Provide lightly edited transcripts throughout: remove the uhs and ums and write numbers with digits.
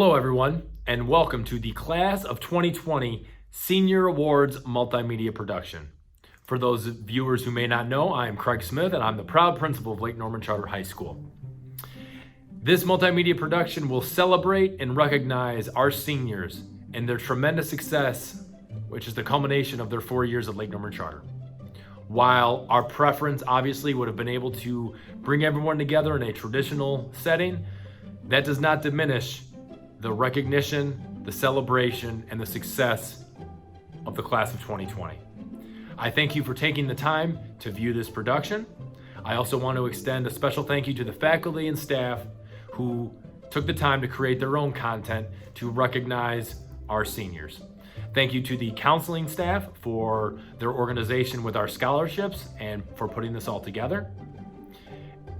Hello everyone, and welcome to the Class of 2020 Senior Awards Multimedia Production. For those viewers who may not know, I am Craig Smith and I'm the proud principal of Lake Norman Charter High School. This multimedia production will celebrate and recognize our seniors and their tremendous success, which is the culmination of their 4 years at Lake Norman Charter. While our preference obviously would have been able to bring everyone together in a traditional setting, that does not diminish the recognition, the celebration, and the success of the Class of 2020. I thank you for taking the time to view this production. I also want to extend a special thank you to the faculty and staff who took the time to create their own content to recognize our seniors. Thank you to the counseling staff for their organization with our scholarships and for putting this all together.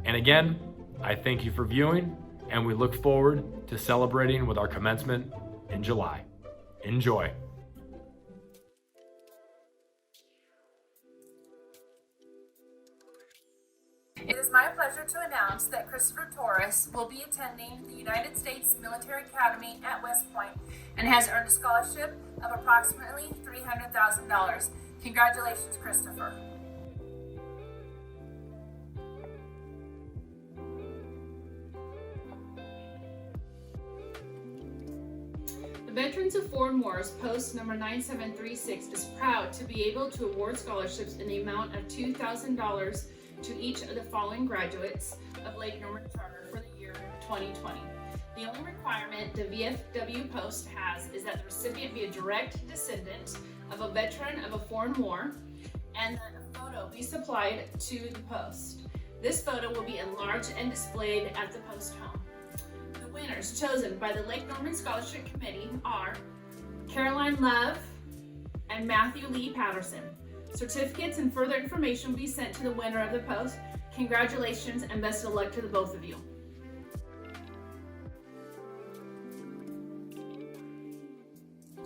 And again, I thank you for viewing, and we look forward to celebrating with our commencement in July. Enjoy. It is my pleasure to announce that Christopher Torres will be attending the United States Military Academy at West Point and has earned a scholarship of approximately $300,000. Congratulations, Christopher. The Veterans of Foreign Wars Post number 9736 is proud to be able to award scholarships in the amount of $2,000 to each of the following graduates of Lake Norman Charter for the year 2020. The only requirement the VFW Post has is that the recipient be a direct descendant of a veteran of a foreign war and that a photo be supplied to the Post. This photo will be enlarged and displayed at the Post home. The winners chosen by the Lake Norman Scholarship Committee are Caroline Love and Matthew Lee Patterson. Certificates and further information will be sent to the winner of the Post. Congratulations and best of luck to the both of you.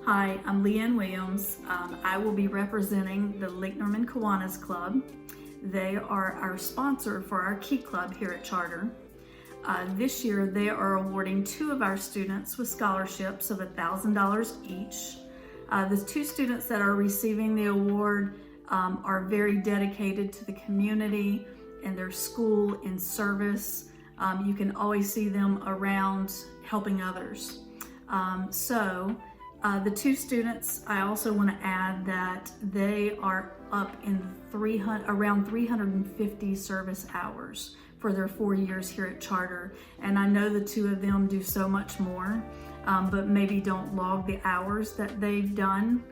Hi, I'm Leanne Williams. I will be representing the Lake Norman Kiwanis Club. They are our sponsor for our Key Club here at Charter. This year they are awarding two of our students with scholarships of $1,000 each. The two students that are receiving the award are very dedicated to the community and their school in service. You can always see them around helping others. The two students, I also want to add that they are up in around 350 service hours for their 4 years here at Charter. And I know the two of them do so much more, but maybe don't log the hours that they've done.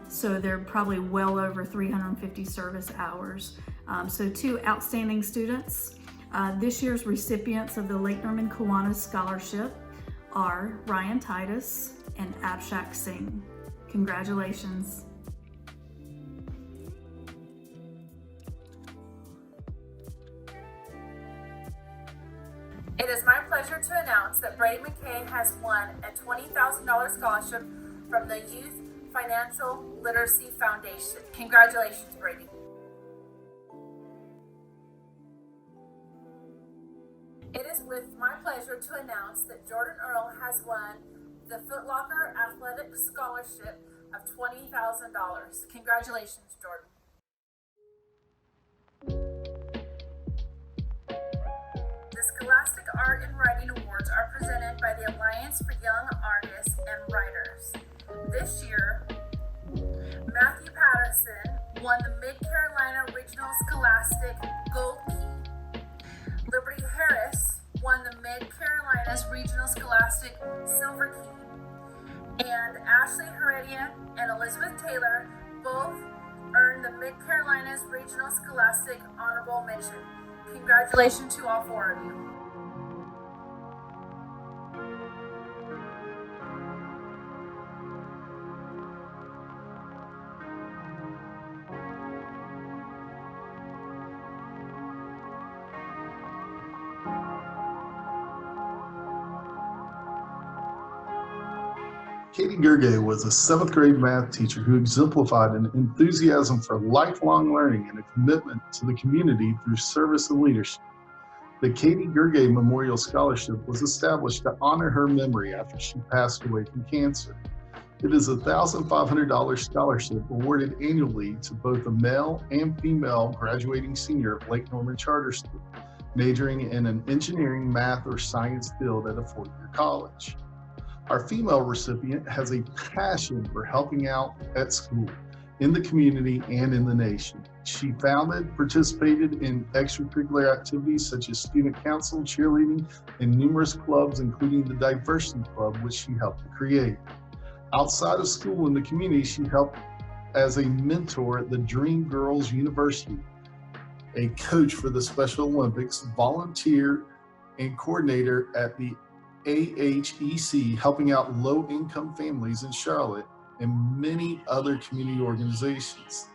So they're probably well over 350 service hours. So two outstanding students. This year's recipients of the Lake Norman Kiwanis Scholarship are Ryan Titus and Abshak Singh. Congratulations. It is my pleasure to announce that Brady McKay has won a $20,000 scholarship from the Youth Financial Literacy Foundation. Congratulations, Brady. It is with my pleasure to announce that Jordan Earl has won the Footlocker Athletic Scholarship of $20,000. Congratulations, Jordan. The Scholastic Art and Writing Awards are presented by the Alliance for Young Artists and Writers. This year, Matthew Patterson won the Mid-Carolina Regional Scholastic Gold Key. Liberty Harris won the Mid-Carolinas Regional Scholastic Silver Key. And Ashley Heredia and Elizabeth Taylor both earned the Mid-Carolinas Regional Scholastic Honorable Mention. Congratulations to all four of you. Katie Gergay was a 7th grade math teacher who exemplified an enthusiasm for lifelong learning and a commitment to the community through service and leadership. The Katie Gergay Memorial Scholarship was established to honor her memory after she passed away from cancer. It is a $1,500 scholarship awarded annually to both a male and female graduating senior of Lake Norman Charter School, majoring in an engineering, math, or science field at a four-year college. Our female recipient has a passion for helping out at school, in the community, and in the nation. She founded, participated in extracurricular activities such as student council, cheerleading, and numerous clubs, including the Diversity Club, which she helped to create. Outside of school in the community, she helped as a mentor at the Dream Girls University, a coach for the Special Olympics, volunteer and coordinator at the AHEC, helping out low-income families in Charlotte, and many other community organizations.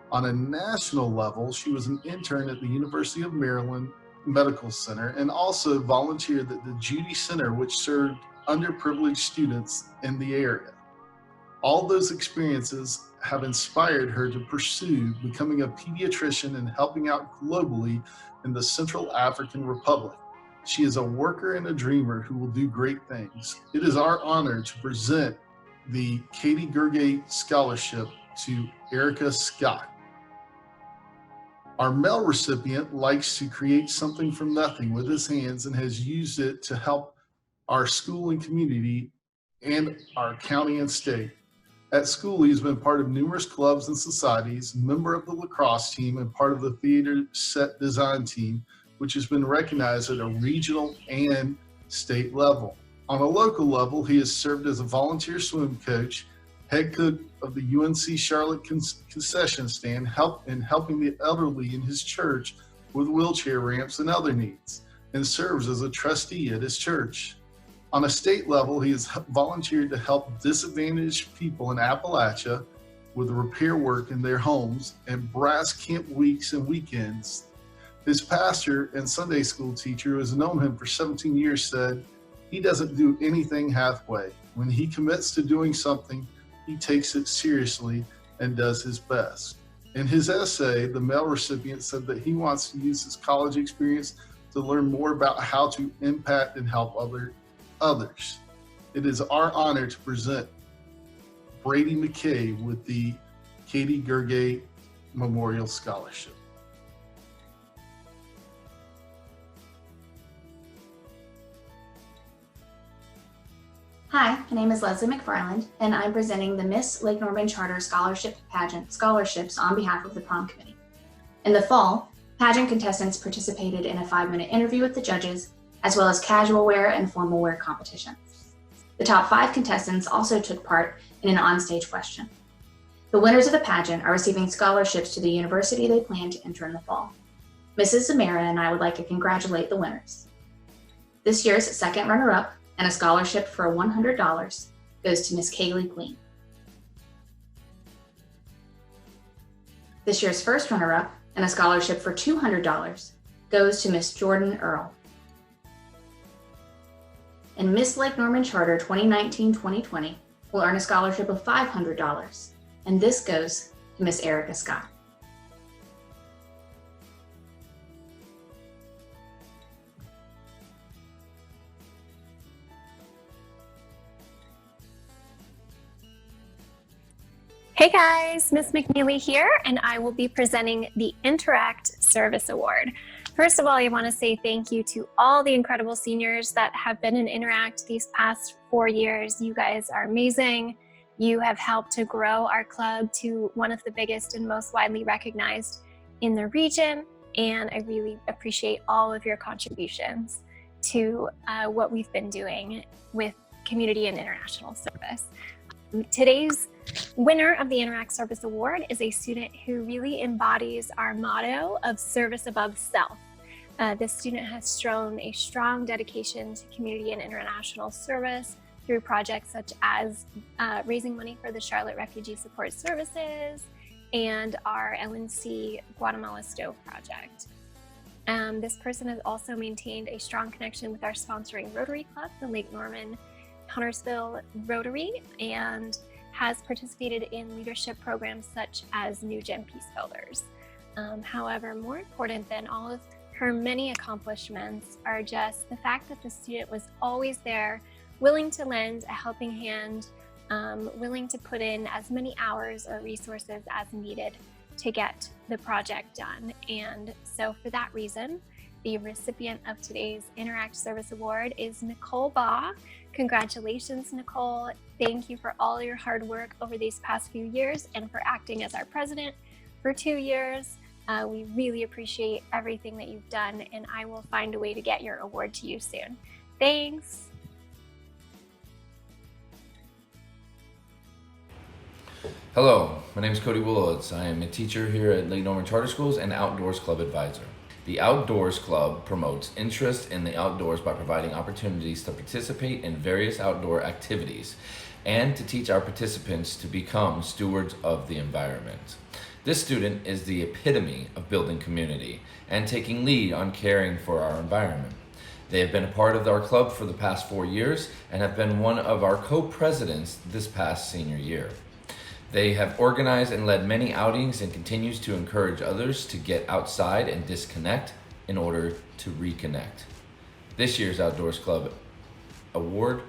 On a national level, she was an intern at the University of Maryland Medical Center and also volunteered at the Judy Center, which served underprivileged students in the area. All those experiences have inspired her to pursue becoming a pediatrician and helping out globally in the Central African Republic. She is a worker and a dreamer who will do great things. It is our honor to present the Katie Gergay Scholarship to Erica Scott. Our male recipient likes to create something from nothing with his hands and has used it to help our school and community and our county and state. At school, he's been part of numerous clubs and societies, member of the lacrosse team, and part of the theater set design team, which has been recognized at a regional and state level. On a local level, he has served as a volunteer swim coach, head cook of the UNC Charlotte concession stand, helping the elderly in his church with wheelchair ramps and other needs, and serves as a trustee at his church. On a state level, he has volunteered to help disadvantaged people in Appalachia with repair work in their homes and brass camp weeks and weekends. His pastor and Sunday school teacher, who has known him for 17 years, said, "He doesn't do anything halfway. When he commits to doing something, he takes it seriously and does his best." In his essay, the male recipient said that he wants to use his college experience to learn more about how to impact and help others. It is our honor to present Brady McKay with the Katie Gergay Memorial Scholarship. Hi, my name is Leslie McFarland, and I'm presenting the Miss Lake Norman Charter Scholarship Pageant Scholarships on behalf of the prom committee. In the fall, pageant contestants participated in a 5-minute interview with the judges, as well as casual wear and formal wear competitions. The top 5 contestants also took part in an onstage question. The winners of the pageant are receiving scholarships to the university they plan to enter in the fall. Mrs. Zamara and I would like to congratulate the winners. This year's second runner-up and a scholarship for $100 goes to Miss Kaylee Glean. This year's first runner-up and a scholarship for $200 goes to Miss Jordan Earl. And Miss Lake Norman Charter 2019-2020 will earn a scholarship of $500, and this goes to Miss Erica Scott. Hey guys, Miss McNeely here, and I will be presenting the Interact Service Award. First of all, I want to say thank you to all the incredible seniors that have been in Interact these past 4 years. You guys are amazing. You have helped to grow our club to one of the biggest and most widely recognized in the region, and I really appreciate all of your contributions to what we've been doing with community and international service. Today's winner of the Interact Service Award is a student who really embodies our motto of service above self. This student has shown a strong dedication to community and international service through projects such as raising money for the Charlotte Refugee Support Services and our LNC Guatemala Stove project. This person has also maintained a strong connection with our sponsoring Rotary Club, the Lake Norman Huntersville Rotary, and has participated in leadership programs such as New Gen Peace Builders. However, more important than all of Her many accomplishments are just the fact that the student was always there, willing to lend a helping hand, willing to put in as many hours or resources as needed to get the project done. And so for that reason, the recipient of today's Interact Service Award is Nicole Baugh. Congratulations, Nicole. Thank you for all your hard work over these past few years and for acting as our president for 2 years. We really appreciate everything that you've done, and I will find a way to get your award to you soon. Thanks. Hello, my name is Cody Willowitz. I am a teacher here at Lake Norman Charter Schools and Outdoors Club advisor. The Outdoors Club promotes interest in the outdoors by providing opportunities to participate in various outdoor activities and to teach our participants to become stewards of the environment. This student is the epitome of building community and taking lead on caring for our environment. They have been a part of our club for the past 4 years and have been one of our co-presidents this past senior year. They have organized and led many outings and continues to encourage others to get outside and disconnect in order to reconnect. This year's Outdoors Club Award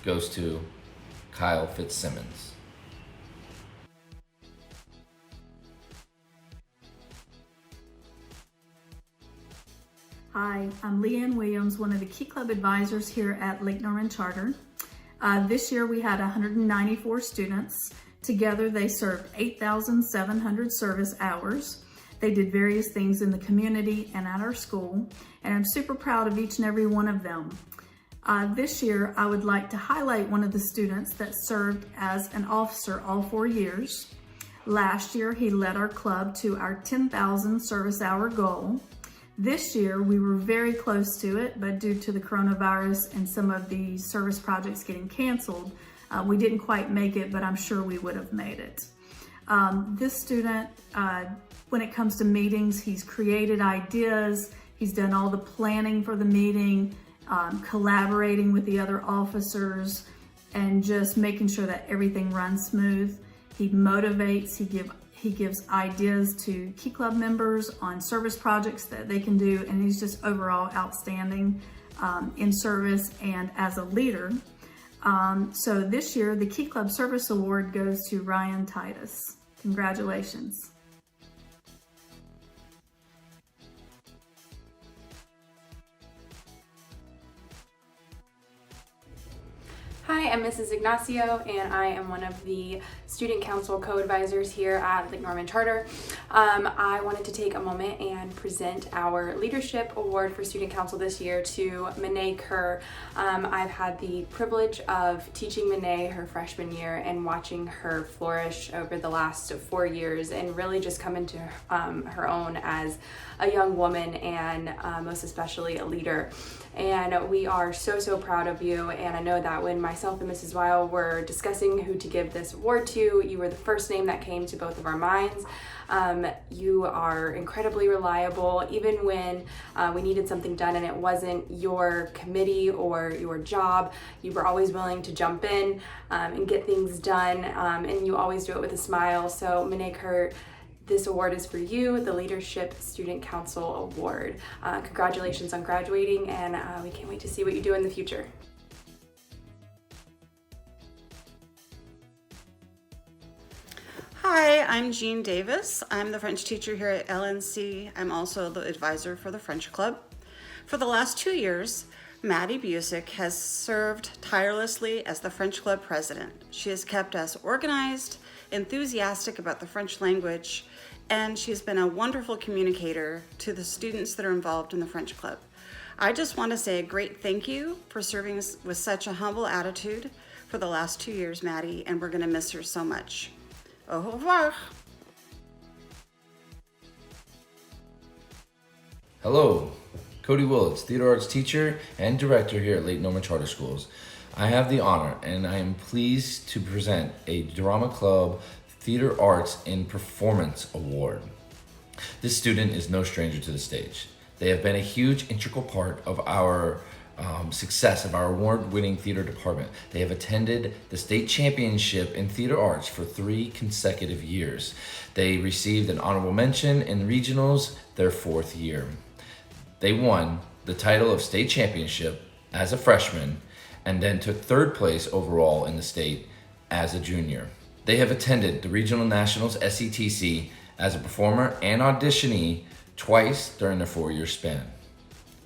goes to Kyle Fitzsimmons. Hi, I'm Leanne Williams, one of the Key Club advisors here at Lake Norman Charter. This year we had 194 students. Together they served 8,700 service hours. They did various things in the community and at our school, and I'm super proud of each and every one of them. This year I would like to highlight one of the students that served as an officer all 4 years. Last year he led our club to our 10,000 service hour goal. This year, we were very close to it, but due to the coronavirus and some of the service projects getting canceled, we didn't quite make it, but I'm sure we would have made it. This student, when it comes to meetings, he's created ideas, he's done all the planning for the meeting, collaborating with the other officers, and just making sure that everything runs smooth. He motivates, he gives ideas to Key Club members on service projects that they can do, and he's just overall outstanding in service and as a leader. So this year, the Key Club Service Award goes to Ryan Titus. Congratulations. Hi, I'm Mrs. Ignacio, and I am one of the Student Council co-advisors here at Lake Norman Charter. I wanted to take a moment and present our Leadership Award for Student Council this year to Manae Kerr. I've had the privilege of teaching Manae her freshman year and watching her flourish over the last 4 years and really just come into her own as a young woman and most especially a leader. And we are so proud of you, and I know that when myself and Mrs. Weil were discussing who to give this award to, you were the first name that came to both of our minds. You are incredibly reliable, even when we needed something done and it wasn't your committee or your job. You were always willing to jump in and get things done, and you always do it with a smile. So Manae Kerr, this award is for you, the Leadership Student Council Award. Congratulations on graduating, and we can't wait to see what you do in the future. Hi, I'm Jean Davis. I'm the French teacher here at LNC. I'm also the advisor for the French Club. For the last 2 years, Maddie Busick has served tirelessly as the French Club president. She has kept us organized, enthusiastic about the French language, and she's been a wonderful communicator to the students that are involved in the French Club. I just want to say a great thank you for serving us with such a humble attitude for the last 2 years, Maddie, and we're going to miss her so much. Au revoir. Hello, Cody Willits, theater arts teacher and director here at Lake Norman Charter Schools. I have the honor and I am pleased to present a Drama Club Theater Arts in Performance Award. This student is no stranger to the stage. They have been a huge integral part of our success of our award-winning theater department. They have attended the state championship in theater arts for 3 consecutive years. They received an honorable mention in regionals their 4th year. They won the title of state championship as a freshman and then took third place overall in the state as a junior. They have attended the Regional Nationals SETC as a performer and auditionee twice during their 4-year span.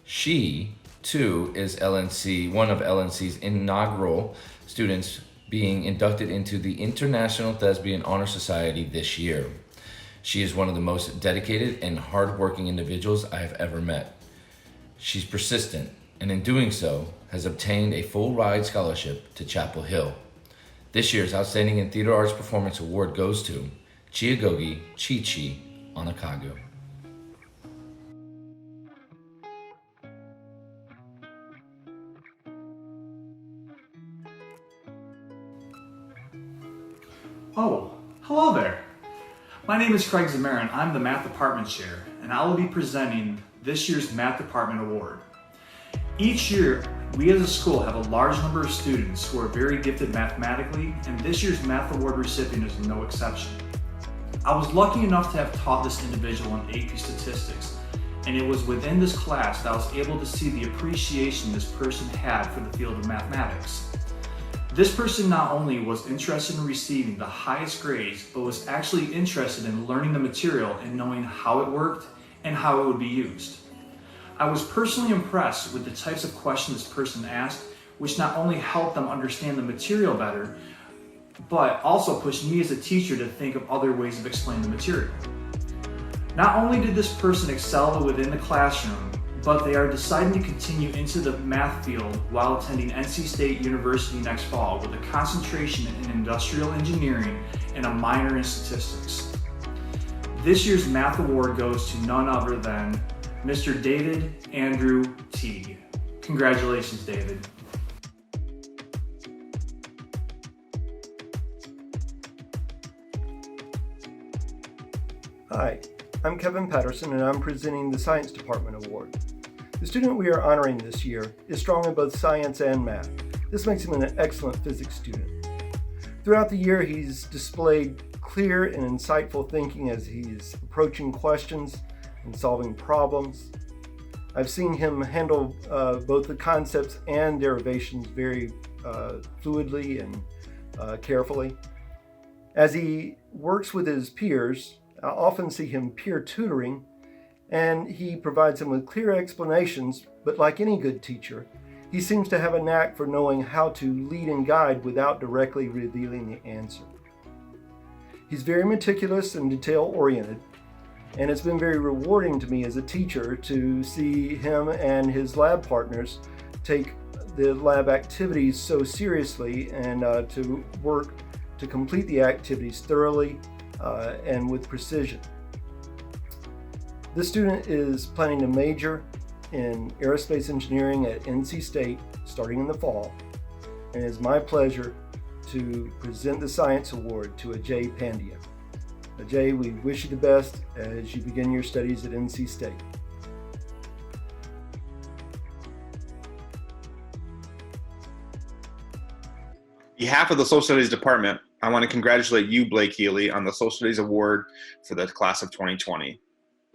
She, too, is one of LNC's inaugural students being inducted into the International Thespian Honor Society this year. She is one of the most dedicated and hardworking individuals I have ever met. She's persistent, and in doing so, has obtained a full ride scholarship to Chapel Hill. This year's Outstanding in Theater Arts Performance Award goes to Chiagogi Chi-Chi Onakagu. Oh, hello there. My name is Craig Zamarin. I'm the Math Department Chair, and I will be presenting this year's Math Department Award. Each year, we as a school have a large number of students who are very gifted mathematically, and this year's Math Award recipient is no exception. I was lucky enough to have taught this individual in AP Statistics, and it was within this class that I was able to see the appreciation this person had for the field of mathematics. This person not only was interested in receiving the highest grades, but was actually interested in learning the material and knowing how it worked and how it would be used. I was personally impressed with the types of questions this person asked, which not only helped them understand the material better, but also pushed me as a teacher to think of other ways of explaining the material. Not only did this person excel within the classroom, but they are deciding to continue into the math field while attending NC State University next fall with a concentration in industrial engineering and a minor in statistics. This year's Math Award goes to none other than Mr. David Andrew Teague. Congratulations, David. Hi, I'm Kevin Patterson, and I'm presenting the Science Department Award. The student we are honoring this year is strong in both science and math. This makes him an excellent physics student. Throughout the year, he's displayed clear and insightful thinking as he's approaching questions and solving problems. I've seen him handle both the concepts and derivations very fluidly and carefully. As he works with his peers, I often see him peer tutoring, and he provides them with clear explanations, but like any good teacher, he seems to have a knack for knowing how to lead and guide without directly revealing the answer. He's very meticulous and detail-oriented, and it's been very rewarding to me as a teacher to see him and his lab partners take the lab activities so seriously and to work to complete the activities thoroughly and with precision. This student is planning to major in aerospace engineering at NC State starting in the fall, and it's my pleasure to present the Science Award to Ajay Pandya. Ajay, we wish you the best as you begin your studies at NC State. On behalf of the Social Studies Department, I want to congratulate you, Blake Healy, on the Social Studies Award for the class of 2020.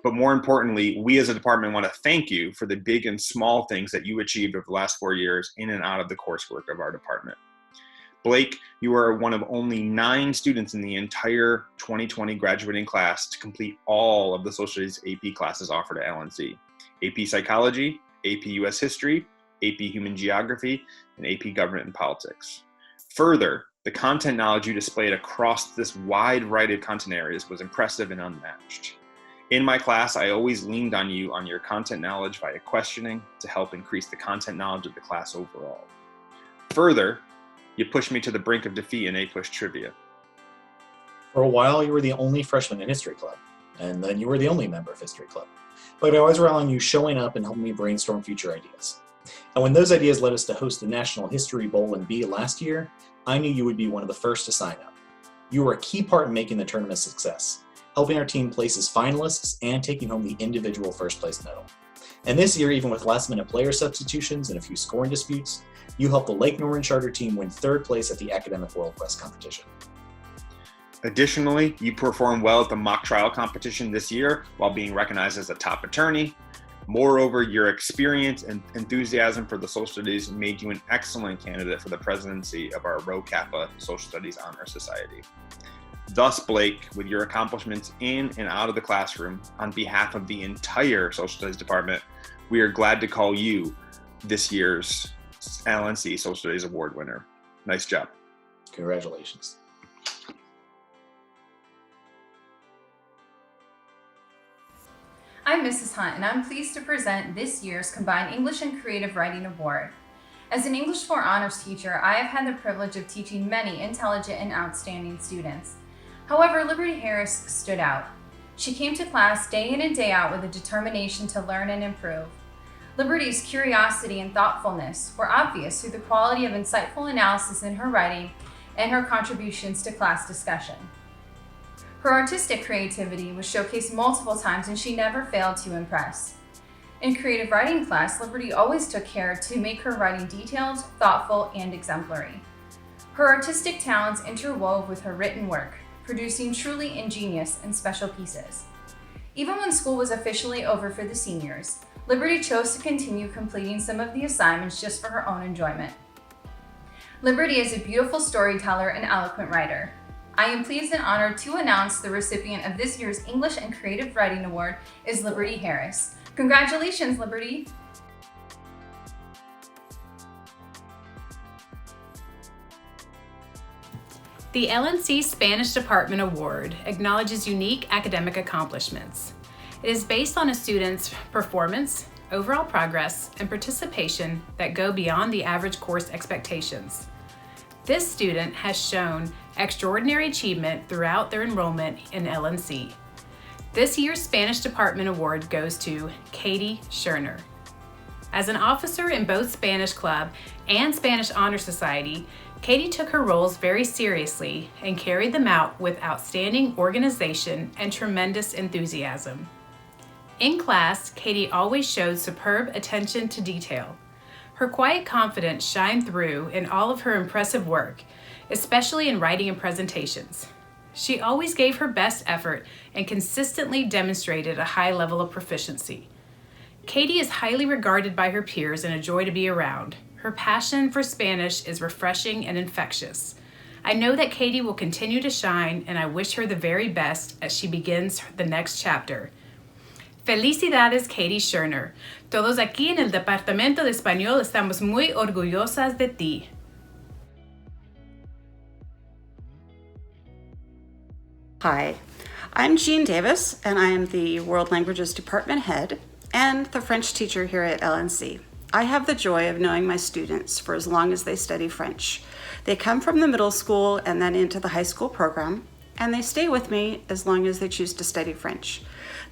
But more importantly, we as a department want to thank you for the big and small things that you achieved over the last 4 years in and out of the coursework of our department. Blake, you are one of only 9 students in the entire 2020 graduating class to complete all of the Social Studies AP classes offered at LNC. AP Psychology, AP US History, AP Human Geography, and AP Government and Politics. Further, the content knowledge you displayed across this wide variety of content areas was impressive and unmatched. In my class, I always leaned on you on your content knowledge via questioning to help increase the content knowledge of the class overall. Further, you pushed me to the brink of defeat in A-Push trivia. For a while, you were the only freshman in History Club, and then you were the only member of History Club. But I always rely on you showing up and helping me brainstorm future ideas. And when those ideas led us to host the National History Bowl in B last year, I knew you would be one of the first to sign up. You were a key part in making the tournament a success, helping our team place as finalists and taking home the individual first place medal. And this year, even with last-minute player substitutions and a few scoring disputes, you helped the Lake Norman Charter team win 3rd place at the Academic World Quest competition. Additionally, you performed well at the mock trial competition this year while being recognized as a top attorney, Moreover, your experience and enthusiasm for the social studies made you an excellent candidate for the presidency of our Rho Kappa Social Studies Honor Society. Thus, Blake, with your accomplishments in and out of the classroom, on behalf of the entire Social Studies Department, we are glad to call you this year's LNC Social Studies Award winner. Nice job. Congratulations. I'm Mrs. Hunt, and I'm pleased to present this year's Combined English and Creative Writing Award. As an English 4 honors teacher, I have had the privilege of teaching many intelligent and outstanding students. However, Liberty Harris stood out. She came to class day in and day out with a determination to learn and improve. Liberty's curiosity and thoughtfulness were obvious through the quality of insightful analysis in her writing and her contributions to class discussion. Her artistic creativity was showcased multiple times, and she never failed to impress. In creative writing class, Liberty always took care to make her writing detailed, thoughtful, and exemplary. Her artistic talents interwove with her written work, producing truly ingenious and special pieces. Even when school was officially over for the seniors, Liberty chose to continue completing some of the assignments just for her own enjoyment. Liberty is a beautiful storyteller and eloquent writer. I am pleased and honored to announce the recipient of this year's English and Creative Writing Award is Liberty Harris. Congratulations, Liberty! The LNC Spanish Department Award acknowledges unique academic accomplishments. It is based on a student's performance, overall progress, and participation that go beyond the average course expectations. This student has shown extraordinary achievement throughout their enrollment in LNC. This year's Spanish Department Award goes to Katie Scherner. As an officer in both Spanish Club and Spanish Honor Society, Katie took her roles very seriously and carried them out with outstanding organization and tremendous enthusiasm. In class, Katie always showed superb attention to detail. Her quiet confidence shined through in all of her impressive work, especially in writing and presentations. She always gave her best effort and consistently demonstrated a high level of proficiency. Katie is highly regarded by her peers and a joy to be around. Her passion for Spanish is refreshing and infectious. I know that Katie will continue to shine, and I wish her the very best as she begins the next chapter. Felicidades, Katie Scherner. Todos aquí en el Departamento de Español estamos muy orgullosas de ti. Hi, I'm Jean Davis, and I am the World Languages Department Head and the French teacher here at LNC. I have the joy of knowing my students for as long as they study French. They come from the middle school and then into the high school program, and they stay with me as long as they choose to study French.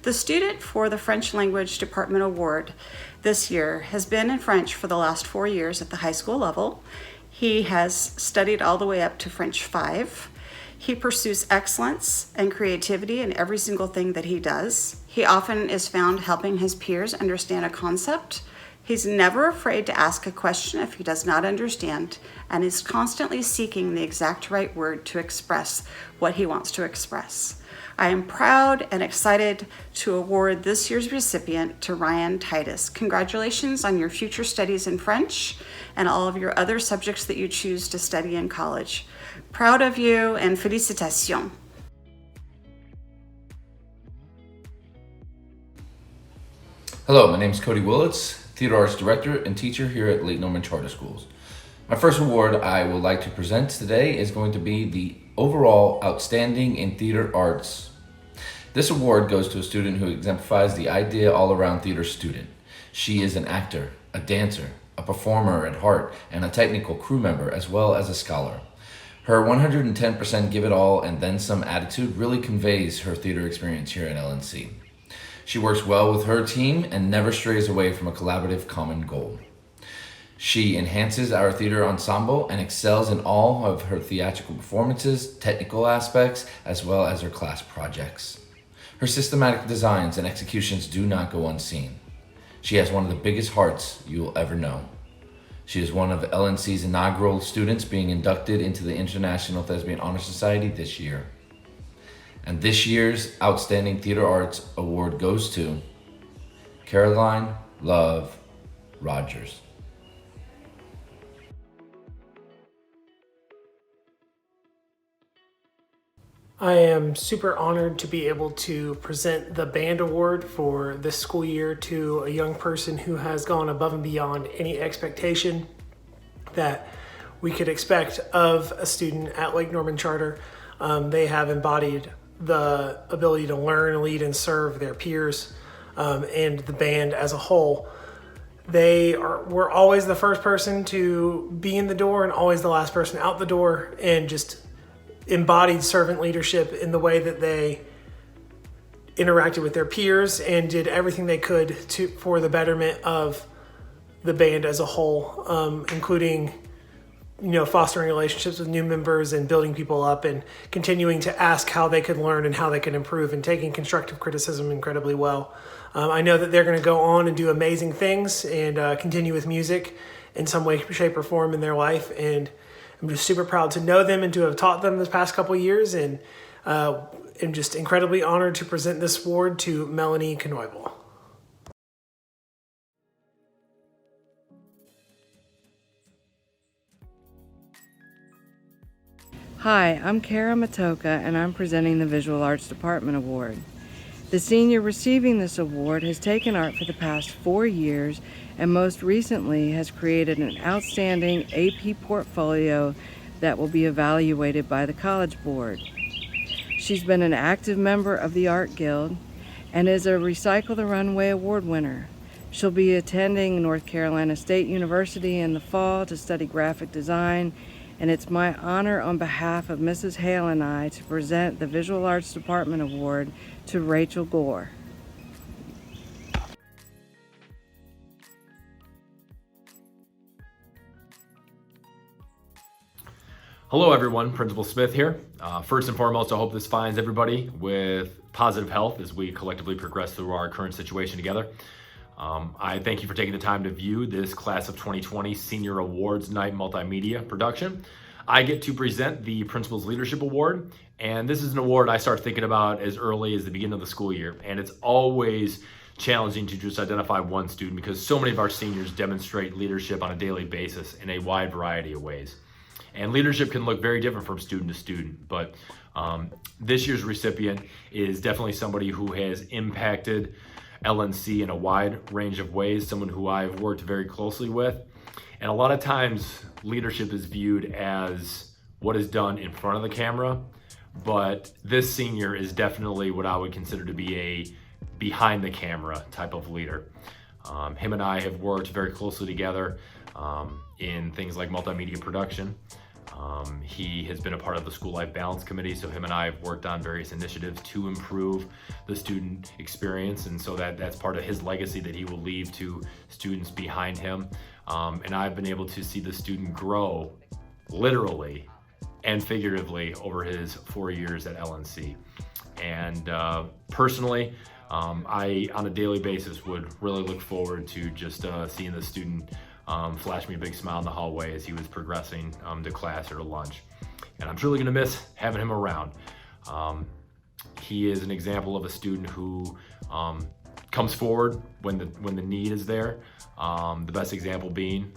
The student for the French Language Department Award this year has been in French for the last 4 years at the high school level. He has studied all the way up to French 5. He pursues excellence and creativity in every single thing that he does. He often is found helping his peers understand a concept. He's never afraid to ask a question if he does not understand, and is constantly seeking the exact right word to express what he wants to express. I am proud and excited to award this year's recipient to Ryan Titus. Congratulations on your future studies in French and all of your other subjects that you choose to study in college. Proud of you and félicitations. Hello, my name is Cody Willits, Theater Arts Director and teacher here at Lake Norman Charter Schools. My first award I would like to present today is going to be the Overall Outstanding in Theater Arts. This award goes to a student who exemplifies the idea all-around theater student. She is an actor, a dancer, a performer at heart, and a technical crew member, as well as a scholar. Her 110% give it all and then some attitude really conveys her theater experience here at LNC. She works well with her team and never strays away from a collaborative common goal. She enhances our theater ensemble and excels in all of her theatrical performances, technical aspects, as well as her class projects. Her systematic designs and executions do not go unseen. She has one of the biggest hearts you will ever know. She is one of LNC's inaugural students being inducted into the International Thespian Honor Society this year. And this year's Outstanding Theater Arts Award goes to Caroline Love Rogers. I am super honored to be able to present the band award for this school year to a young person who has gone above and beyond any expectation that we could expect of a student at Lake Norman Charter. They have embodied the ability to learn, lead, and serve their peers and the band as a whole. We're always the first person to be in the door and always the last person out the door, and just embodied servant leadership in the way that they interacted with their peers and did everything they could for the betterment of the band as a whole, including fostering relationships with new members and building people up and continuing to ask how they could learn and how they could improve and taking constructive criticism incredibly well. I know that they're going to go on and do amazing things and continue with music in some way, shape, or form in their life. And I'm just super proud to know them and to have taught them this past couple of years, and I'm just incredibly honored to present this award to Melanie Knoebel. Hi, I'm Kara Matoka, and I'm presenting the Visual Arts Department Award. The senior receiving this award has taken art for the past 4 years and most recently has created an outstanding AP portfolio that will be evaluated by the College Board. She's been an active member of the Art Guild and is a Recycle the Runway Award winner. She'll be attending North Carolina State University in the fall to study graphic design, and it's my honor on behalf of Mrs. Hale and I to present the Visual Arts Department Award to Rachel Gore. Hello everyone, Principal Smith here. First and foremost, I hope this finds everybody with positive health as we collectively progress through our current situation together. I thank you for taking the time to view this Class of 2020 Senior Awards Night Multimedia production. I get to present the Principal's Leadership Award, and this is an award I start thinking about as early as the beginning of the school year, and it's always challenging to just identify one student because so many of our seniors demonstrate leadership on a daily basis in a wide variety of ways. And leadership can look very different from student to student, but this year's recipient is definitely somebody who has impacted LNC in a wide range of ways, someone who I've worked very closely with. And a lot of times leadership is viewed as what is done in front of the camera, but this senior is definitely what I would consider to be a behind the camera type of leader. Him and I have worked very closely together in things like multimedia production. He has been a part of the School Life Balance Committee, so him and I have worked on various initiatives to improve the student experience, and so that's part of his legacy that he will leave to students behind him. And I've been able to see the student grow literally and figuratively over his 4 years at LNC. And personally, I, on a daily basis, would really look forward to just seeing the student flash me a big smile in the hallway as he was progressing to class or to lunch. And I'm truly gonna miss having him around. He is an example of a student who comes forward when the need is there. The best example being,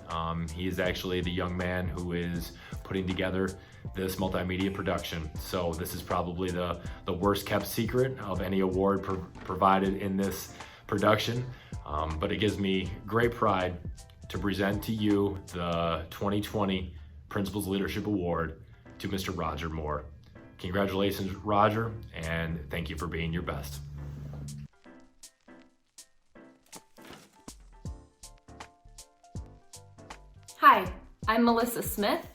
he is actually the young man who is putting together this multimedia production. So this is probably the worst kept secret of any award provided in this production. But it gives me great pride to present to you the 2020 Principal's Leadership Award to Mr. Roger Moore. Congratulations, Roger, and thank you for being your best. Hi, I'm Melissa Smith,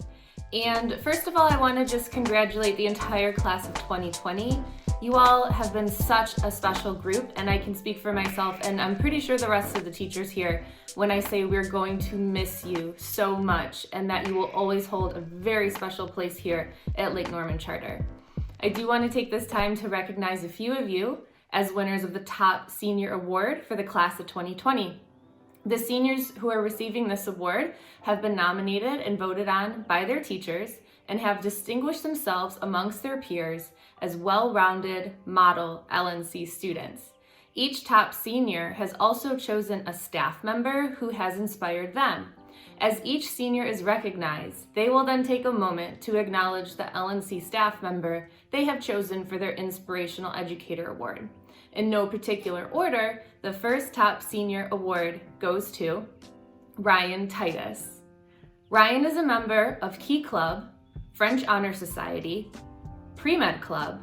and first of all, I want to just congratulate the entire class of 2020. You all have been such a special group, and I can speak for myself, and I'm pretty sure the rest of the teachers here, when I say we're going to miss you so much, and that you will always hold a very special place here at Lake Norman Charter. I do want to take this time to recognize a few of you as winners of the top senior award for the class of 2020. The seniors who are receiving this award have been nominated and voted on by their teachers and have distinguished themselves amongst their peers as well-rounded model LNC students. Each top senior has also chosen a staff member who has inspired them. As each senior is recognized, they will then take a moment to acknowledge the LNC staff member they have chosen for their Inspirational Educator Award. In no particular order, the first top senior award goes to Ryan Titus. Ryan is a member of Key Club, French Honor Society, Pre-Med Club,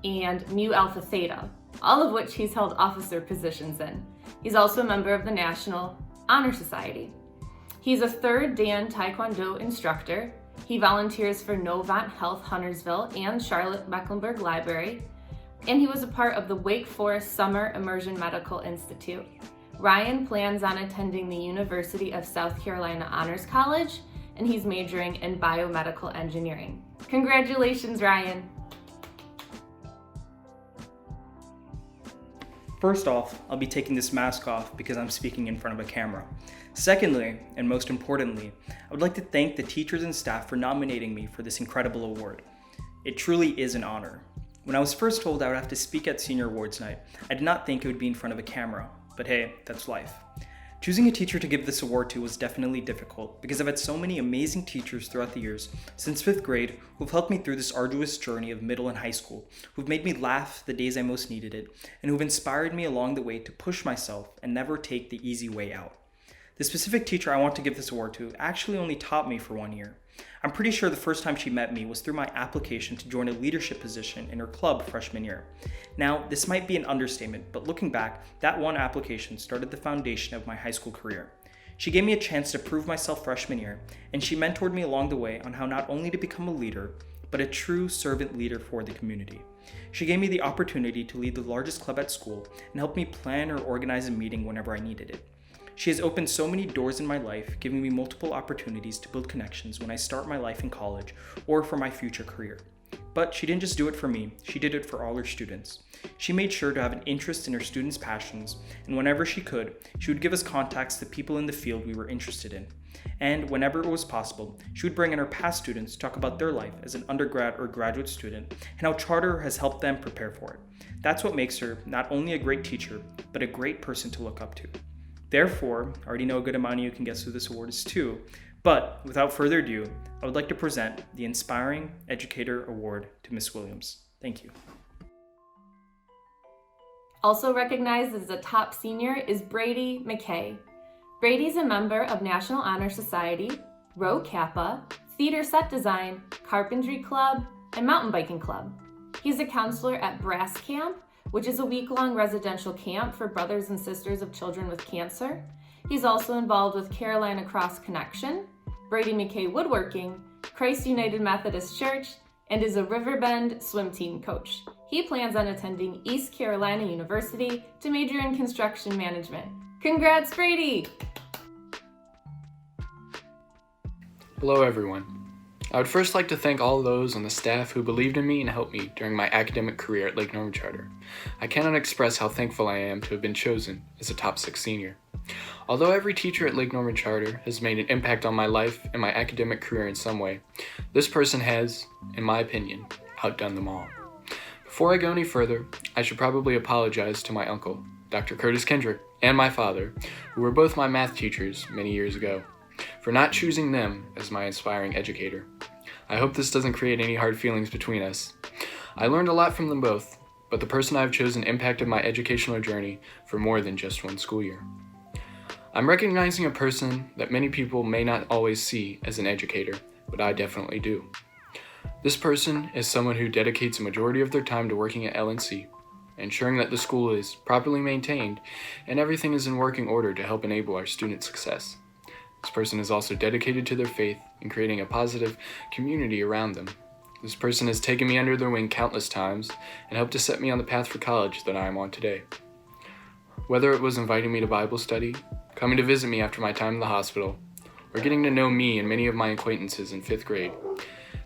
and Mu Alpha Theta, all of which he's held officer positions in. He's also a member of the National Honor Society. He's a third Dan Taekwondo instructor. He volunteers for Novant Health Huntersville and Charlotte Mecklenburg Library, and he was a part of the Wake Forest Summer Immersion Medical Institute. Ryan plans on attending the University of South Carolina Honors College, and he's majoring in biomedical engineering. Congratulations, Ryan. First off, I'll be taking this mask off because I'm speaking in front of a camera. Secondly, and most importantly, I would like to thank the teachers and staff for nominating me for this incredible award. It truly is an honor. When I was first told I would have to speak at Senior Awards Night, I did not think it would be in front of a camera, but hey, that's life. Choosing a teacher to give this award to was definitely difficult because I've had so many amazing teachers throughout the years since 5th grade who've helped me through this arduous journey of middle and high school, who've made me laugh the days I most needed it, and who've inspired me along the way to push myself and never take the easy way out. The specific teacher I want to give this award to actually only taught me for 1 year. I'm pretty sure the first time she met me was through my application to join a leadership position in her club freshman year. Now, this might be an understatement, but looking back, that one application started the foundation of my high school career. She gave me a chance to prove myself freshman year, and she mentored me along the way on how not only to become a leader, but a true servant leader for the community. She gave me the opportunity to lead the largest club at school and helped me plan or organize a meeting whenever I needed it. She has opened so many doors in my life, giving me multiple opportunities to build connections when I start my life in college or for my future career. But she didn't just do it for me, she did it for all her students. She made sure to have an interest in her students' passions, and whenever she could, she would give us contacts to people in the field we were interested in. And whenever it was possible, she would bring in her past students to talk about their life as an undergrad or graduate student and how Charter has helped them prepare for it. That's what makes her not only a great teacher, but a great person to look up to. Therefore, I already know a good amount of you can guess who this award is to, but without further ado, I would like to present the Inspiring Educator Award to Ms. Williams. Thank you. Also recognized as a top senior is Brady McKay. Brady's a member of National Honor Society, Rho Kappa, Theater Set Design, Carpentry Club, and Mountain Biking Club. He's a counselor at Brass Camp, which is a week-long residential camp for brothers and sisters of children with cancer. He's also involved with Carolina Cross Connection, Brady McKay Woodworking, Christ United Methodist Church, and is a Riverbend swim team coach. He plans on attending East Carolina University to major in construction management. Congrats, Brady! Hello, everyone. I would first like to thank all those on the staff who believed in me and helped me during my academic career at Lake Norman Charter. I cannot express how thankful I am to have been chosen as a top 6 senior. Although every teacher at Lake Norman Charter has made an impact on my life and my academic career in some way, this person has, in my opinion, outdone them all. Before I go any further, I should probably apologize to my uncle, Dr. Curtis Kendrick, and my father, who were both my math teachers many years ago, for not choosing them as my inspiring educator. I hope this doesn't create any hard feelings between us. I learned a lot from them both, but the person I've chosen impacted my educational journey for more than just one school year. I'm recognizing a person that many people may not always see as an educator, but I definitely do. This person is someone who dedicates a majority of their time to working at LNC, ensuring that the school is properly maintained and everything is in working order to help enable our student success. This person is also dedicated to their faith and creating a positive community around them. This person has taken me under their wing countless times and helped to set me on the path for college that I am on today. Whether it was inviting me to Bible study, coming to visit me after my time in the hospital, or getting to know me and many of my acquaintances in 5th grade,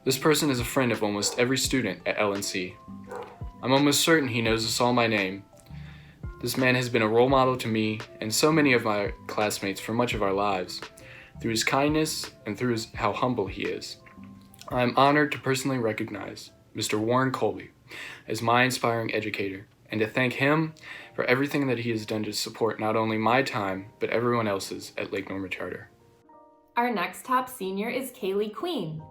this person is a friend of almost every student at LNC. I'm almost certain he knows us all by name. This man has been a role model to me and so many of my classmates for much of our lives, through his kindness and through how humble he is. I am honored to personally recognize Mr. Warren Colby as my inspiring educator and to thank him for everything that he has done to support not only my time, but everyone else's at Lake Norman Charter. Our next top senior is Kaylee Queen.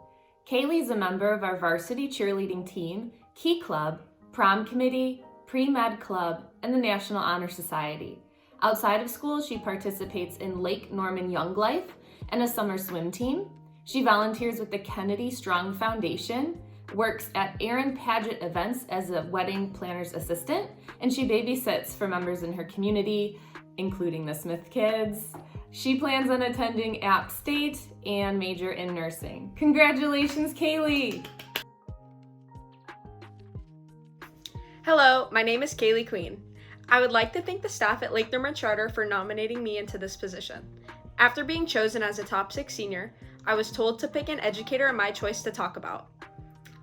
Kaylee is a member of our varsity cheerleading team, Key Club, Prom Committee, Pre-Med Club, and the National Honor Society. Outside of school, she participates in Lake Norman Young Life and a summer swim team. She volunteers with the Kennedy Strong Foundation, works at Erin Paget events as a wedding planner's assistant, and she babysits for members in her community, including the Smith kids. She plans on attending App State and major in nursing. Congratulations, Kaylee! Hello, my name is Kaylee Queen. I would like to thank the staff at Lake Norman Charter for nominating me into this position. After being chosen as a top 6 senior, I was told to pick an educator of my choice to talk about.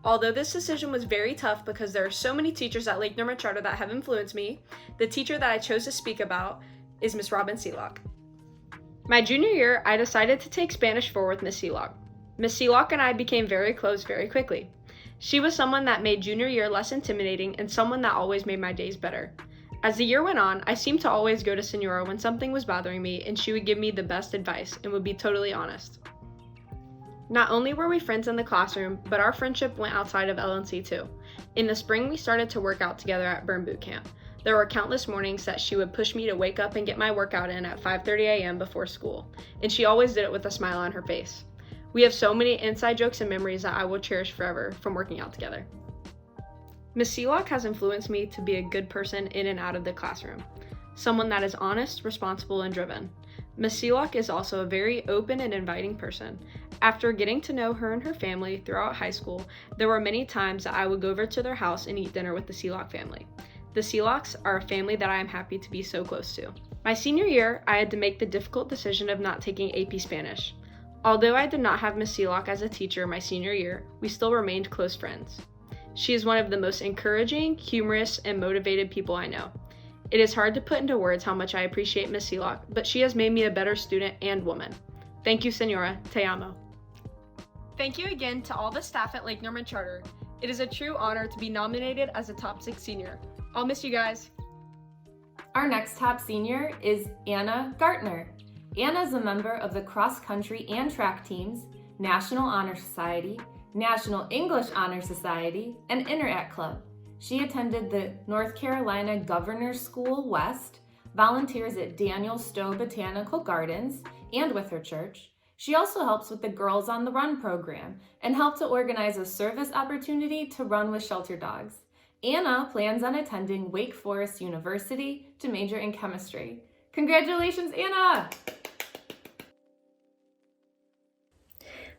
Although this decision was very tough because there are so many teachers at Lake Norman Charter that have influenced me, the teacher that I chose to speak about is Miss Robin Seelock. My junior year, I decided to take Spanish 4 with Miss Seelock. Miss Seelock and I became very close very quickly. She was someone that made junior year less intimidating and someone that always made my days better. As the year went on, I seemed to always go to Senora when something was bothering me, and she would give me the best advice and would be totally honest. Not only were we friends in the classroom, but our friendship went outside of LNC too. In the spring, we started to work out together at Burn Boot Camp. There were countless mornings that she would push me to wake up and get my workout in at 5:30 a.m. before school, and she always did it with a smile on her face. We have so many inside jokes and memories that I will cherish forever from working out together. Miss Seelock has influenced me to be a good person in and out of the classroom, someone that is honest, responsible, and driven. Miss Seelock is also a very open and inviting person. After getting to know her and her family throughout high school, there were many times that I would go over to their house and eat dinner with the Seelock family. The Seelocks are a family that I am happy to be so close to. My senior year, I had to make the difficult decision of not taking AP Spanish. Although I did not have Miss Seelock as a teacher my senior year, we still remained close friends. She is one of the most encouraging, humorous, and motivated people I know. It is hard to put into words how much I appreciate Miss Seelock, but she has made me a better student and woman. Thank you, Senora. Te amo. Thank you again to all the staff at Lake Norman Charter. It is a true honor to be nominated as a top 6 senior. I'll miss you guys. Our next top senior is Anna Gartner. Anna is a member of the cross country and track teams, National Honor Society, National English Honor Society, and Interact Club. She attended the North Carolina Governor's School West, volunteers at Daniel Stowe Botanical Gardens, and with her church. She also helps with the Girls on the Run program and helped to organize a service opportunity to run with shelter dogs. Anna plans on attending Wake Forest University to major in chemistry. Congratulations, Anna!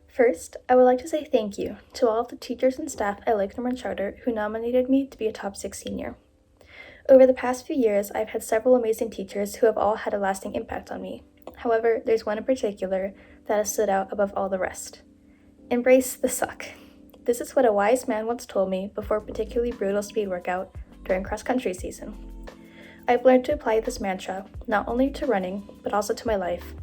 First, I would like to say thank you to all of the teachers and staff at Lake Norman Charter who nominated me to be a top 6 senior. Over the past few years, I've had several amazing teachers who have all had a lasting impact on me. However, there's one in particular that has stood out above all the rest. Embrace the suck. This is what a wise man once told me before a particularly brutal speed workout during cross-country season. I've learned to apply this mantra not only to running, but also to my life,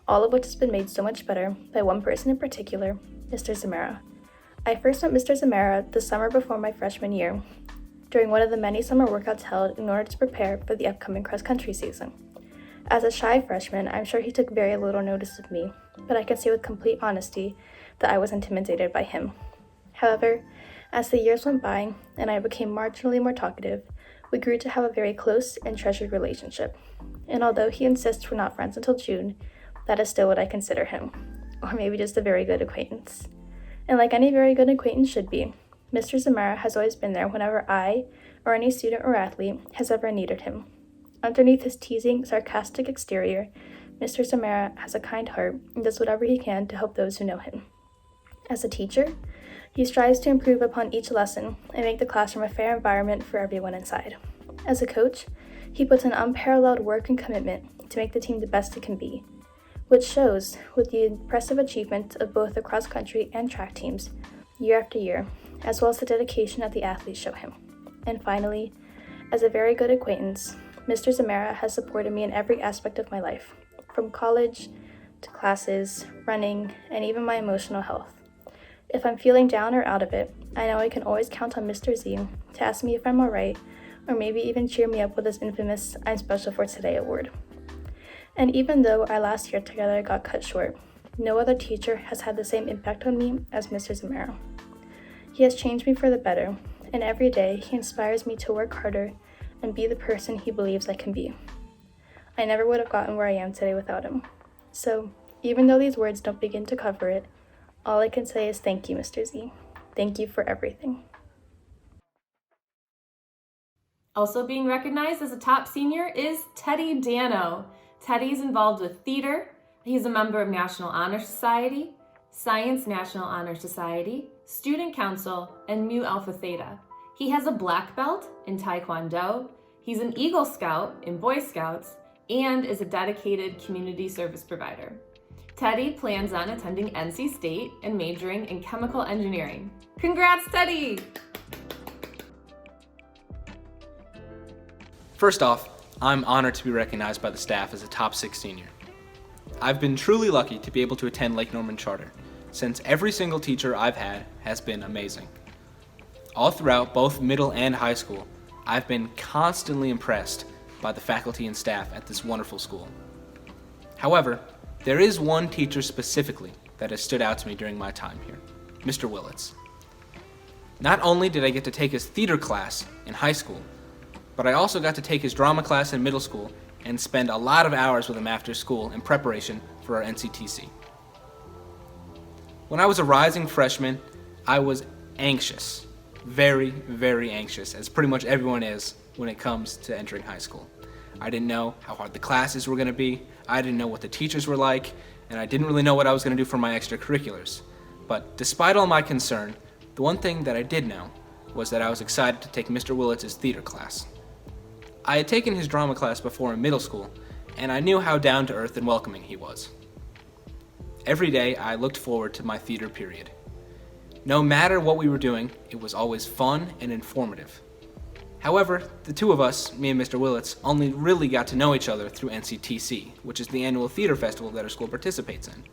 all of which has been made so much better by one person in particular, Mr. Zamara. I first met Mr. Zamara the summer before my freshman year, during one of the many summer workouts held in order to prepare for the upcoming cross-country season. As a shy freshman, I'm sure he took very little notice of me, but I can say with complete honesty that I was intimidated by him. However, as the years went by and I became marginally more talkative, we grew to have a very close and treasured relationship. And although he insists we're not friends until June, that is still what I consider him, or maybe just a very good acquaintance. And like any very good acquaintance should be, Mr. Zamara has always been there whenever I, or any student or athlete, has ever needed him. Underneath his teasing, sarcastic exterior, Mr. Zamara has a kind heart and does whatever he can to help those who know him. As a teacher, he strives to improve upon each lesson and make the classroom a fair environment for everyone inside. As a coach, he puts in unparalleled work and commitment to make the team the best it can be, which shows with the impressive achievement of both the cross-country and track teams year after year, as well as the dedication that the athletes show him. And finally, as a very good acquaintance, Mr. Zamara has supported me in every aspect of my life, from college to classes, running, and even my emotional health. If I'm feeling down or out of it, I know I can always count on Mr. Z to ask me if I'm alright, or maybe even cheer me up with this infamous I'm Special for Today award. And even though our last year together got cut short, no other teacher has had the same impact on me as Mr. Zamero. He has changed me for the better, and every day he inspires me to work harder and be the person he believes I can be. I never would have gotten where I am today without him. So, even though these words don't begin to cover it, all I can say is thank you, Mr. Z. Thank you for everything. Also being recognized as a top senior is Teddy Dano. Teddy's involved with theater. He's a member of National Honor Society, Science National Honor Society, Student Council, and Mu Alpha Theta. He has a black belt in Taekwondo. He's an Eagle Scout in Boy Scouts and is a dedicated community service provider. Teddy plans on attending NC State and majoring in chemical engineering. Congrats, Teddy! First off, I'm honored to be recognized by the staff as a top 6 senior. I've been truly lucky to be able to attend Lake Norman Charter, since every single teacher I've had has been amazing. All throughout both middle and high school, I've been constantly impressed by the faculty and staff at this wonderful school. However, there is one teacher specifically that has stood out to me during my time here, Mr. Willits. Not only did I get to take his theater class in high school, but I also got to take his drama class in middle school and spend a lot of hours with him after school in preparation for our NCTC. When I was a rising freshman, I was anxious, very, very anxious, as pretty much everyone is when it comes to entering high school. I didn't know how hard the classes were going to be, I didn't know what the teachers were like, and I didn't really know what I was going to do for my extracurriculars. But despite all my concern, the one thing that I did know was that I was excited to take Mr. Willits' theater class. I had taken his drama class before in middle school, and I knew how down-to-earth and welcoming he was. Every day, I looked forward to my theater period. No matter what we were doing, it was always fun and informative. However, the two of us, me and Mr. Willits, only really got to know each other through NCTC, which is the annual theater festival that our school participates in.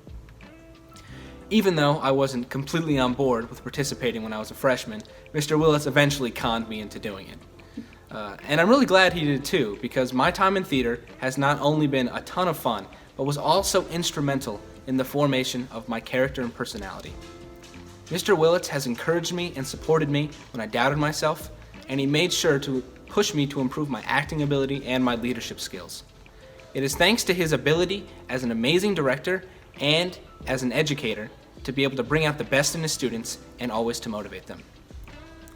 Even though I wasn't completely on board with participating when I was a freshman, Mr. Willits eventually conned me into doing it. And I'm really glad he did too, because my time in theater has not only been a ton of fun, but was also instrumental in the formation of my character and personality. Mr. Willits has encouraged me and supported me when I doubted myself, and he made sure to push me to improve my acting ability and my leadership skills. It is thanks to his ability as an amazing director and as an educator to be able to bring out the best in his students and always to motivate them.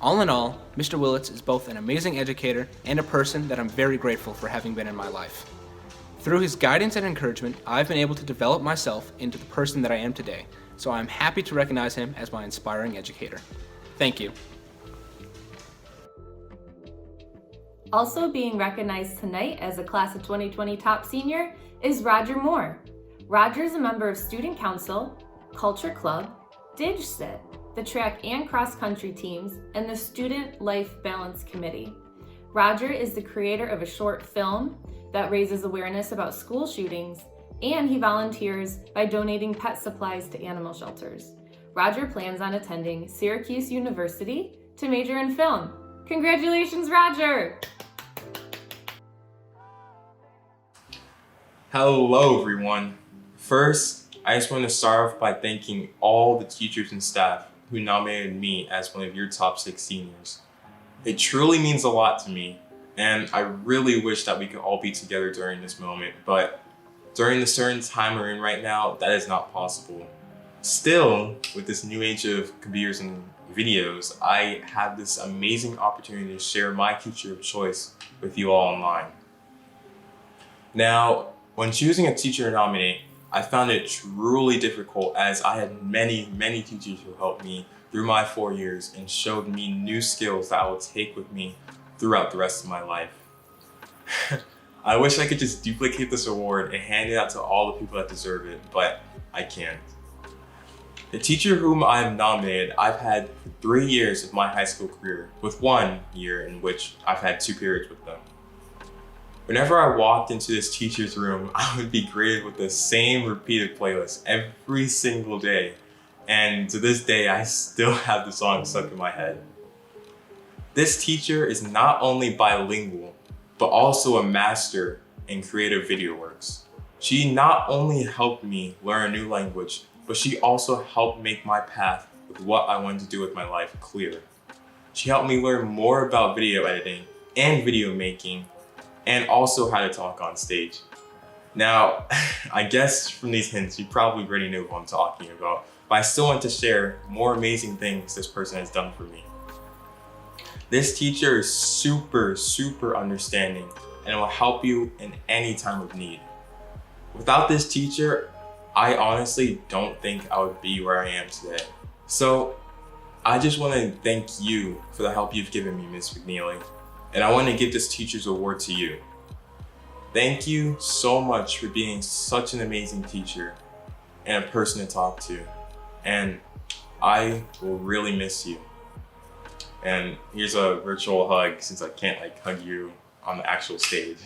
All in all, Mr. Willits is both an amazing educator and a person that I'm very grateful for having been in my life. Through his guidance and encouragement, I've been able to develop myself into the person that I am today, so I'm happy to recognize him as my inspiring educator. Thank you. Also being recognized tonight as a class of 2020 top senior is Roger Moore. Roger is a member of Student Council, Culture Club, DigSit, the track and cross-country teams, and the Student Life Balance Committee. Roger is the creator of a short film that raises awareness about school shootings, and he volunteers by donating pet supplies to animal shelters. Roger plans on attending Syracuse University to major in film. Congratulations, Roger! Hello, everyone. First, I just want to start off by thanking all the teachers and staff who nominated me as one of your top 6 seniors. It truly means a lot to me, and I really wish that we could all be together during this moment, but during the certain time we're in right now, that is not possible. Still, with this new age of computers and videos, I have this amazing opportunity to share my teacher of choice with you all online. Now, when choosing a teacher to nominate, I found it truly difficult as I had many teachers who helped me through my 4 years and showed me new skills that I will take with me throughout the rest of my life. I wish I could just duplicate this award and hand it out to all the people that deserve it, but I can't. The teacher whom I have nominated, I've had for 3 years of my high school career, with 1 year in which I've had 2 periods with them. Whenever I walked into this teacher's room, I would be greeted with the same repeated playlist every single day. And to this day, I still have the song stuck in my head. This teacher is not only bilingual, but also a master in creative video works. She not only helped me learn a new language, but she also helped make my path with what I wanted to do with my life clear. She helped me learn more about video editing and video making, and also how to talk on stage. Now, I guess from these hints, you probably already know who I'm talking about, but I still want to share more amazing things this person has done for me. This teacher is super, super understanding and will help you in any time of need. Without this teacher, I honestly don't think I would be where I am today. So I just want to thank you for the help you've given me, Ms. McNeely, and I want to give this teacher's award to you. Thank you so much for being such an amazing teacher and a person to talk to, and I will really miss you. And here's a virtual hug since I can't hug you on the actual stage.